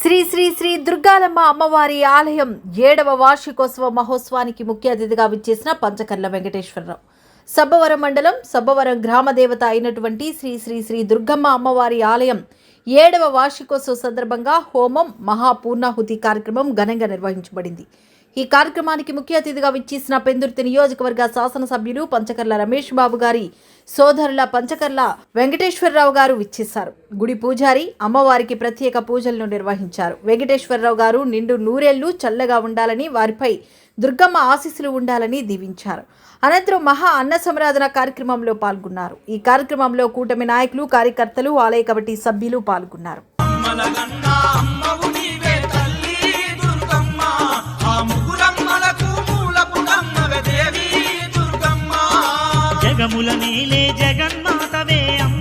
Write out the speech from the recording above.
శ్రీ శ్రీ శ్రీ దుర్గాలమ్మ అమ్మవారి ఆలయం 7వ వార్షికోత్సవ మహోత్సవానికి ముఖ్య అతిథిగా విచ్చేసిన పంచకర్ల వెంకటేశ్వరరావు. సబ్బవరం మండలం సబ్బవరం గ్రామ దేవత అయినటువంటి శ్రీ శ్రీ శ్రీ దుర్గమ్మ అమ్మవారి ఆలయం 7వ వార్షికోత్సవ సందర్భంగా హోమం మహాపూర్ణాహుతి కార్యక్రమం ఘనంగా నిర్వహించబడింది. ఈ కార్యక్రమానికి ముఖ్య అతిథిగా విచ్చేసిన పెందుర్తి నియోజకవర్గ శాసనసభ్యులు పంచకర్ల రమేష్ బాబు గారి సోదరుల పంచకర్ల వెంకటేశ్వరరావు గారు విచ్చేశారు. గుడి పూజారి అమ్మవారికి ప్రత్యేక పూజలను నిర్వహించారు. వెంకటేశ్వరరావు గారు నిండు నూరేళ్లు చల్లగా ఉండాలని, వారిపై దుర్గమ్మ ఆశీస్సులు ఉండాలని దీవించారు. అనంతరం మహా అన్న సంరాధన కార్యక్రమంలో పాల్గొన్నారు. ఈ కార్యక్రమంలో కూటమి నాయకులు, కార్యకర్తలు, ఆలయ కమిటీ సభ్యులు పాల్గొన్నారు. జగముల నేలే జగన్మాతవే అమ్మ